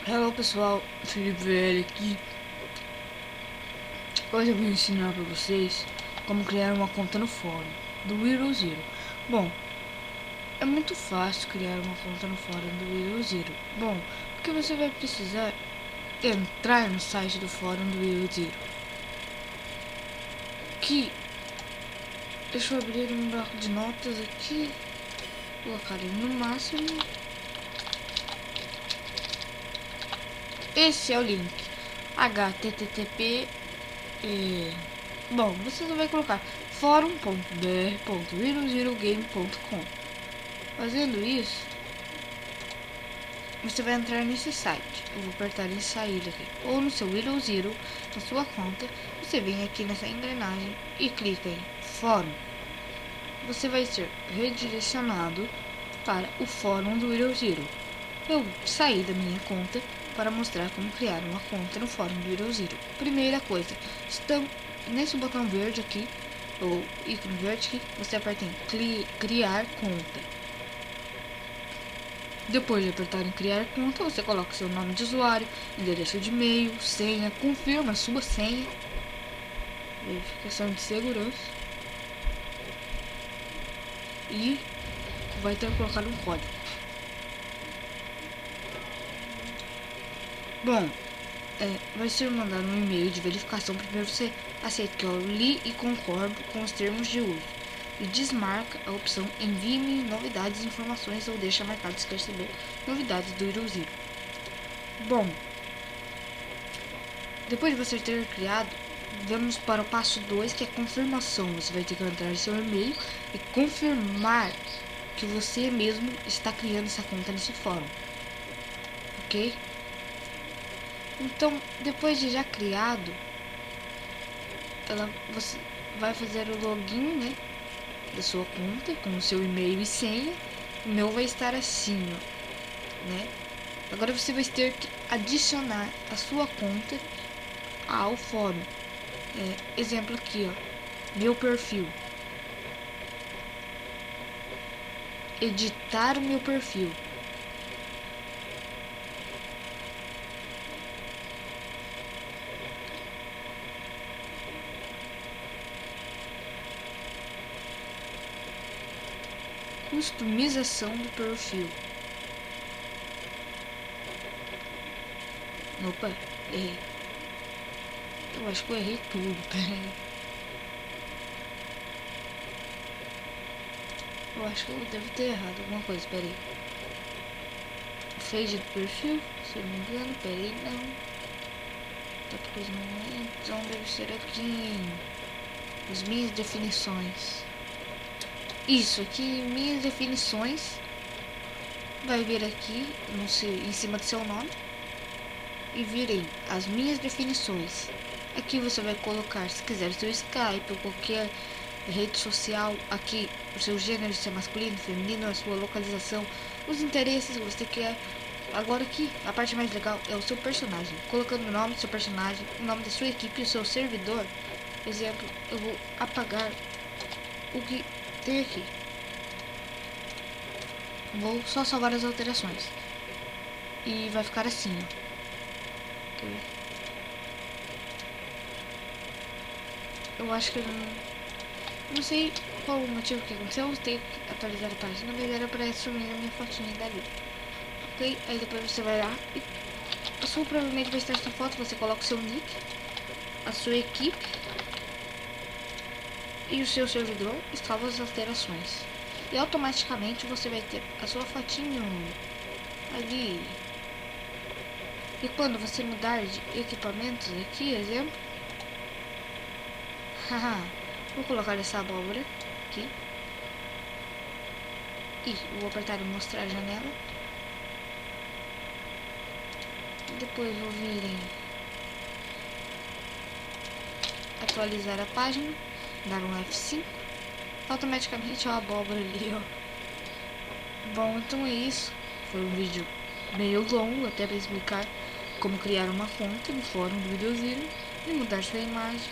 Hello pessoal, Felipe VL aqui. Hoje eu vou ensinar para vocês como criar uma conta no fórum do Windows Zero. Bom, é muito fácil criar uma conta no fórum do Windows Zero. Bom, porque você vai precisar entrar no site do fórum do Windows Zero. Deixa eu abrir um bloco de notas aqui, colocar ele no máximo. Esse é o link http. Bom, você só vai colocar forum.br.windowszerogame.com. Fazendo isso, você vai entrar nesse site. Eu vou apertar em sair aqui, ou no seu Windows Zero, na sua conta. Você vem aqui nessa engrenagem e clica em fórum. Você vai ser redirecionado para o fórum do Windows Zero. Eu saí da minha conta para mostrar como criar uma conta no fórum do Windows Zero. Primeira coisa, estão nesse botão verde aqui, ou ícone verde aqui, você aperta em criar conta. Depois de apertar em criar conta, você coloca seu nome de usuário, endereço de e-mail, senha, confirma a sua senha, verificação de segurança e vai ter que colocar um código. Bom, vai ser mandado um e-mail de verificação. Primeiro você aceita que eu li e concordo com os termos de uso e desmarca a opção envie-me novidades, informações ou deixa marcado se quer saber novidades do Windows Zero. Bom, depois de você ter criado, vamos para o passo 2, que é confirmação. Você vai ter que entrar em seu e-mail e confirmar que você mesmo está criando essa conta nesse fórum, ok? Então, depois de já criado, você vai fazer o login, né, da sua conta com o seu e-mail e senha. O meu vai estar assim, ó, né? Agora você vai ter que adicionar a sua conta ao fórum. Exemplo aqui, ó, meu perfil. Editar o meu perfil. Customização do perfil. Opa, errei. Eu acho que eu errei tudo, peraí. Eu acho que eu devo ter errado alguma coisa, peraí. Fade do perfil, se eu não me engano, peraí, não. Outra coisa não é, então deve ser aqui. As minhas definições. Isso aqui, minhas definições. Vai vir aqui em cima do seu nome e virem as minhas definições. Aqui você vai colocar, se quiser, seu Skype ou qualquer rede social. Aqui o seu gênero, se é masculino, feminino, a sua localização, os interesses que você quer. Agora aqui, a parte mais legal é o seu personagem. Colocando o nome do seu personagem, o nome da sua equipe e o seu servidor. Exemplo, eu vou apagar o que tem aqui. Vou só salvar as alterações. E vai ficar assim, ó. Eu acho que eu não sei qual o motivo que aconteceu. Eu tenho que atualizar a página, mas era pra sumir a minha fotinha dali. Ok? Aí depois você vai lá e a sua provavelmente vai estar essa foto. Você coloca o seu nick, a sua equipe e o seu servidor e salva as alterações. E automaticamente você vai ter a sua fotinho ali. E quando você mudar de equipamentos aqui, exemplo, vou colocar essa abóbora aqui e vou apertar em mostrar a janela. Depois vou vir em atualizar a página, dar um F5, automaticamente a abóbora ali, ó. Bom, então é isso. Foi um vídeo meio longo, até para explicar como criar uma conta no fórum do Windows Zero e mudar sua imagem.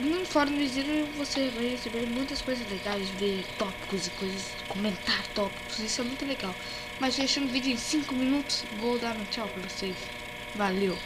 no fórum do Exílio você vai receber muitas coisas legais, ver tópicos e coisas, comentar tópicos, isso é muito legal. Mas fechando o vídeo em 5 minutos, vou dar um tchau pra vocês. Valeu!